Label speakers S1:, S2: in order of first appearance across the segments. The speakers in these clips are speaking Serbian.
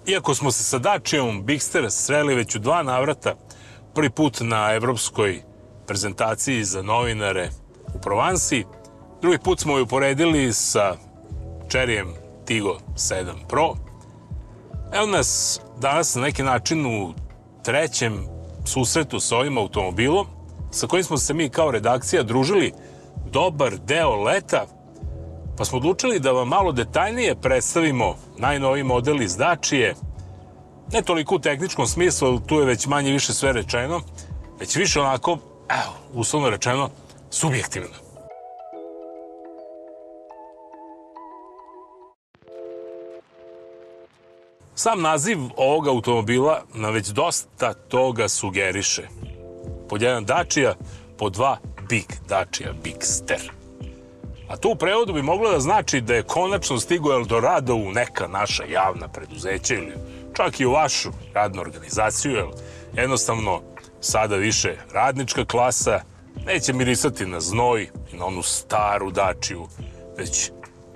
S1: Iako smo se sa Dačiom Bigster sreli već u 2 navrata, prvi put na evropskoj prezentaciji za novinare u Provansi, drugi put smo ju uporedili sa Cherryjem Tiggo 7 Pro. Evo nas danas na neki način u 3. susretu sa ovim automobilom, sa kojim smo se mi kao redakcija družili dobar deo leta, pa smo odlučili da vam malo detaljnije predstavimo najnoviji model iz Dačije, ne toliko u tehničkom smislu, tu je već manje više sve rečeno, već više onako, uslovno rečeno, subjektivno. Sam naziv ovog automobila na već dosta toga sugeriše. Pod 1 Dačija, pod 2 Big Dačija Bigster. A to u prevodu bi moglo da znači da je konačno stigao Eldorado u neka naša javna preduzeća ili čak i u vašu radnu organizaciju, jer jednostavno sada više radnička klasa neće mirisati na znoj i na onu staru Dačiju, već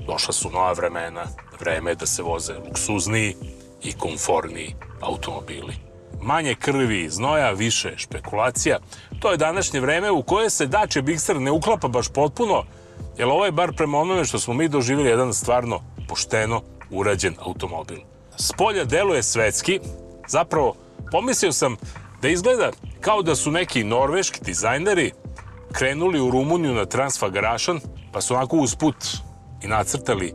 S1: došla su nova vremena, vreme da se voze luksuzniji i komforniji automobili. Manje krvi i znoja, više špekulacija. To je današnje vreme u koje se Dačija Bigster ne uklapa baš potpuno, jer ovo je bar prema onome što smo mi doživjeli jedan stvarno pošteno urađen automobil. Spolja deluje svetski, zapravo pomislio sam da izgleda kao da su neki norveški dizajneri krenuli u Rumuniju na Transfagarašan, pa su onako usput i nacrtali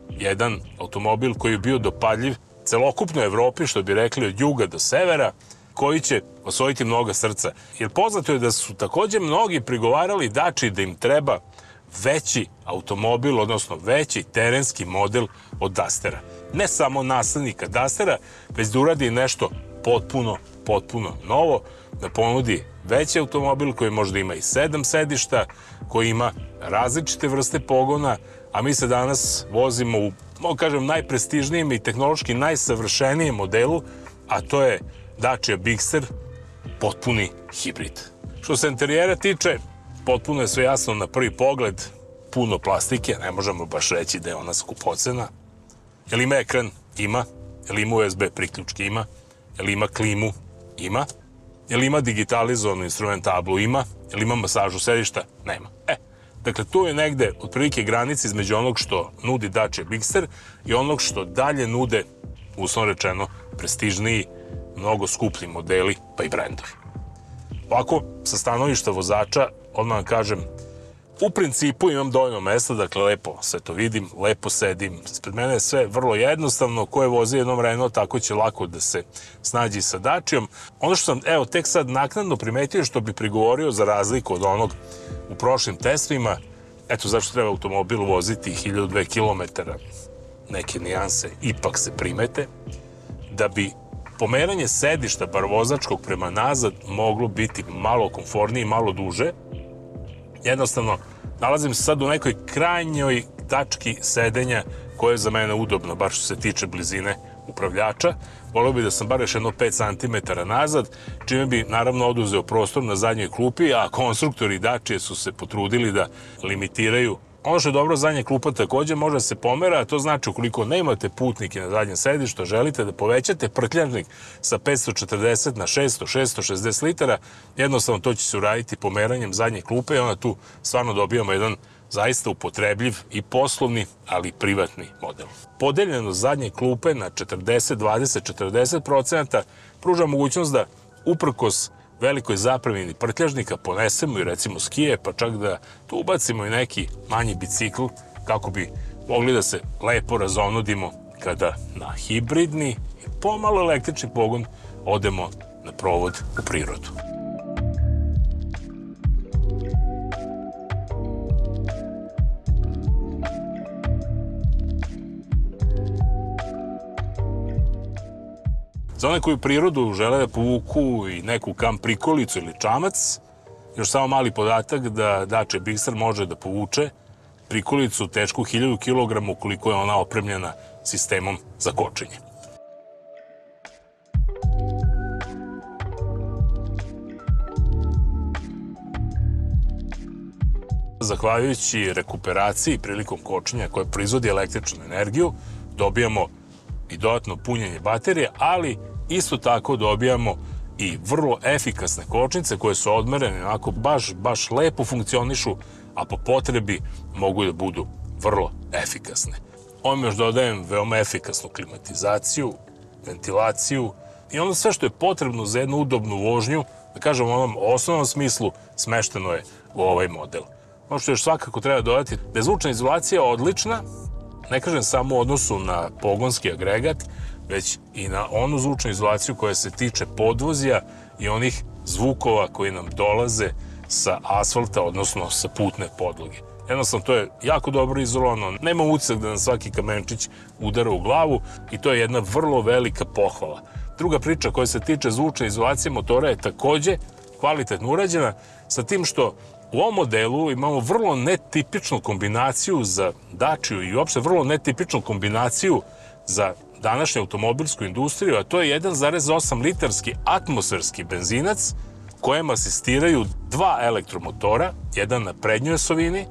S1: jedan automobil koji je bio dopadljiv celokupnoj Evropi, što bi rekli od juga do severa, koji će osvojiti mnoga srca. Jer poznato je da su takođe mnogi prigovarali Dačiji da im treba veći automobil, odnosno veći terenski model od Dustera. Ne samo naslednika Dustera, već da uradi nešto potpuno novo, da ponudi veći automobil koji možda ima i 7 sedišta, koji ima različite vrste pogona, a mi se danas vozimo u, mogu kažem, najprestižnijem i tehnološki najsavršenijem modelu, a to je Dačija Bigster, potpuni hibrid. Što se interijera tiče, potpuno je sve jasno na prvi pogled, puno plastike, ne možemo baš reći da je ona skupocena. Jel ima ekran? Ima. Jel ima USB priključke? Ima. Jel ima klimu? Ima. Jel ima digitalizovanu instrumentablu? Ima. Jel ima masažu sedišta? Nema. Dakle, tu je negde otprilike granica između onog što nudi Dačija Bigster i onog što dalje nude, uslovno rečeno, prestižniji, mnogo skuplji modeli, pa i brendovi. Ovako, sa stanovišta vozača, odmah vam kažem, u principu imam dovoljno mesta, dakle, lepo sve to vidim, lepo sedim. Ispred mene je sve vrlo jednostavno, ko je vozio jednom Renault, tako će lako da se snađi sa Dačijom. Ono što sam, evo, tek sad naknadno primetio, što bi prigovorio za razliku od onog u prošlim testovima, eto zašto treba automobil voziti 1002 km, neke nijanse ipak se primete, da bi pomeranje sedišta, bar vozačkog prema nazad, moglo biti malo komfornije i malo duže. Jednostavno, nalazim se sad u nekoj krajnjoj tački sedenja koja je za mene udobna, bar što se tiče blizine upravljača. Voleo bi da sam bar još jedno 5 cm nazad, čime bi naravno oduzeo prostor na zadnjoj klupi, a konstruktori Dačije su se potrudili da limitiraju. Ono što je dobro, zadnja klupa takođe može da se pomera, a to znači ukoliko nemate putnike na zadnjem sedištu, želite da povećate prtljažnik sa 540 na 600, 660 litara, jednostavno to će se uraditi pomeranjem zadnje klupe i onda tu stvarno dobijamo jedan zaista upotrebljiv i poslovni, ali i privatni model. Podeljenost zadnje klupe na 40, 20, 40% pruža mogućnost da uprkos velikoj zapremini prtljažnika ponesemo i recimo skije, pa čak da tu ubacimo i neki manji bicikl kako bi mogli da se lepo razonudimo kada na hibridni i pomalo električni pogon odemo na provod u prirodu. Za one koji u prirodu žele da povuku i neku kamp prikolicu ili čamac, još samo mali podatak da Dačija Bigster može da povuče prikolicu tešku 1000 kg ukoliko je ona opremljena sistemom za kočenje. Zahvaljujući rekuperaciji prilikom kočenja koja proizvodi električnu energiju, dobijamo i dodatno punjenje baterije, ali isto tako dobijamo i vrlo efikasne kočnice koje su odmerene, onako baš lepo funkcionišu, a po potrebi mogu da budu vrlo efikasne. Ovim još dodajem veoma efikasnu klimatizaciju, ventilaciju i ono sve što je potrebno za jednu udobnu vožnju, da kažem u onom osnovnom smislu, smešteno je u ovaj model. Ono što još svakako treba dodati, da je zvučna izolacija odlična, ne kažem samo u odnosu na pogonski agregat, već i na onu zvučnu izolaciju koja se tiče podvozja i onih zvukova koji nam dolaze sa asfalta, odnosno sa putne podloge. Jednostavno, to je jako dobro izolovano, nema utisak da nam svaki kamenčić udara u glavu i to je jedna vrlo velika pohvala. Druga priča koja se tiče zvučne izolacije motora je takođe kvalitetno urađena, sa tim što u ovom modelu imamo vrlo netipičnu kombinaciju za Dačiju i uopšte vrlo netipičnu kombinaciju za današnju automobilsku industriju, a to je 1,8 litarski atmosferski benzinac kojem asistiraju dva elektromotora, jedan na prednjoj osovini,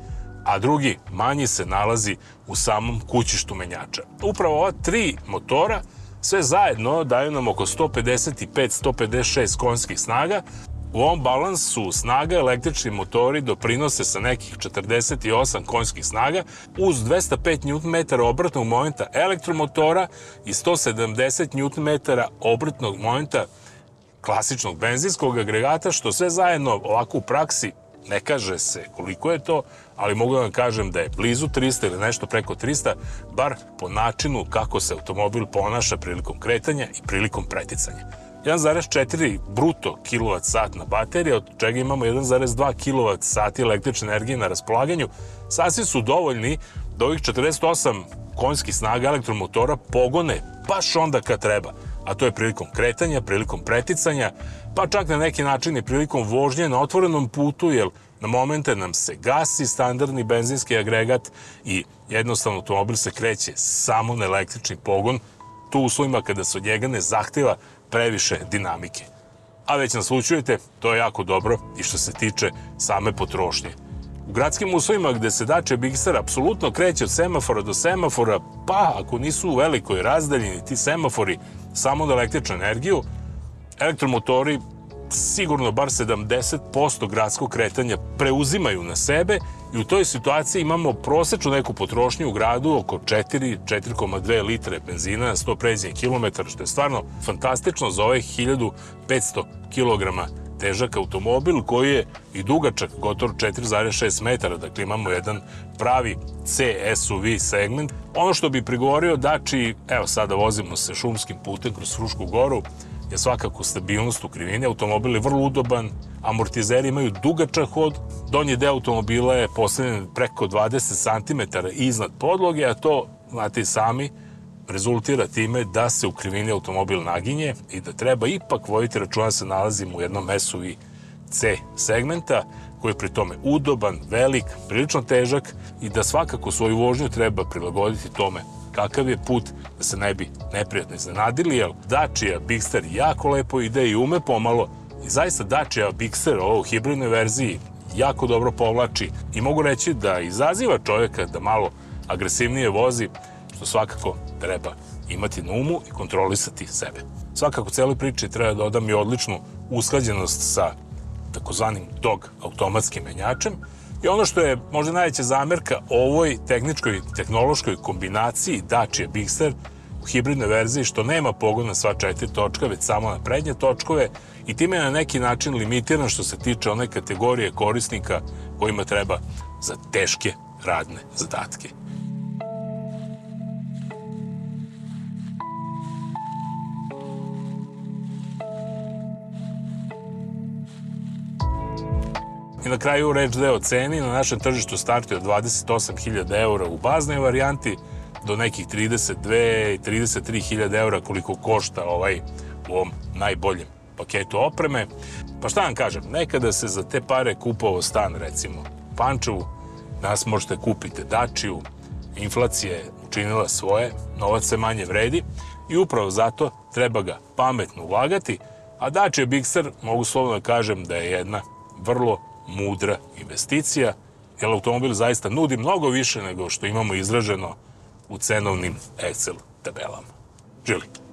S1: a drugi manji se nalazi u samom kućištu menjača. Upravo ova tri motora sve zajedno daju nam oko 155-156 konjskih snaga. U ovom balansu snaga električni motori doprinose sa nekih 48 konjskih snaga uz 205 Nm obratnog momenta elektromotora i 170 Nm obratnog momenta klasičnog benzinskog agregata, što sve zajedno ovako u praksi ne kaže se koliko je to, ali mogu da vam kažem da je blizu 300 ili nešto preko 300, bar po načinu kako se automobil ponaša prilikom kretanja i prilikom preticanja. 1,4 bruto kWh baterija, od čega imamo 1,2 kWh električne energije na raspolaganju, sasvim su dovoljni da ovih 48 konjskih snaga elektromotora pogone baš onda kad treba, a to je prilikom kretanja, prilikom preticanja, pa čak na neki način i prilikom vožnje na otvorenom putu, jer na momente nam se gasi standardni benzinski agregat i jednostavno automobil se kreće samo na električni pogon, tu u uslovima kada se od njega ne zahteva previše dinamike. A već naslućujete, to je jako dobro i što se tiče same potrošnje. U gradskim uslovima gde se Dacia Bigster apsolutno kreće od semafora do semafora, pa ako nisu u velikoj razdaljini ti semafori samo na električnu energiju, elektromotori sigurno bar 70% gradskog kretanja preuzimaju na sebe i u toj situaciji imamo prosečnu neku potrošnju u gradu oko 4,2 litre benzina na 100 pređenih kilometara, što je stvarno fantastično za ovaj 1500 kg težak automobil koji je i dugačak gotovo 4,6 metara, dakle imamo jedan pravi C-SUV segment. Ono što bi prigovorio Dacia, evo sada vozimo se šumskim putem kroz Frušku goru, je svakako stabilnost u krivini. Automobil je vrlo udoban, amortizeri imaju dugačak hod, donji deo automobila je postavljen preko 20 cm iznad podloge, a to, znate i sami, rezultira time da se u krivini automobil naginje i da treba ipak voditi računa da se nalazimo u jednom SUV C segmenta, koji je pri tome udoban, velik, prilično težak i da svakako svoju vožnju treba prilagoditi tome kakav je put, da se ne bi neprijatno iznenadili, jer Dacia Bigster jako lepo ide i ume pomalo i zaista Dacia Bigster ovo u hibridnoj verziji jako dobro povlači i mogu reći da izaziva čovjeka da malo agresivnije vozi, što svakako treba imati na umu i kontrolisati sebe. Svakako u celoj priči treba da dodam i odličnu usklađenost sa takozvanim dog automatskim menjačem. I ono što je možda najveća zamerka ovoj tehnološkoj kombinaciji Dacia Bigster u hibridnoj verziji, što nema pogon na sva 4 točka, već samo na prednje točkove i time je na neki način limitiran što se tiče one kategorije korisnika kojima treba za teške radne zadatke. I na kraju reč da je o ceni. Na našem tržištu startuje od 28.000 eura u baznoj varijanti do nekih 32 i 33.000 eura koliko košta ovaj u ovom najboljem paketu opreme. Pa šta vam kažem, nekada se za te pare kupovao stan, recimo u Pančevu, danas možete kupiti Dačiju, inflacija je učinila svoje, novac se manje vredi i upravo zato treba ga pametno ulagati, a Dacia Bigster mogu slovno da kažem da je jedna vrlo mudra investicija, jer automobil zaista nudi mnogo više nego što imamo izraženo u cenovnim Excel tabelama. Živjeli.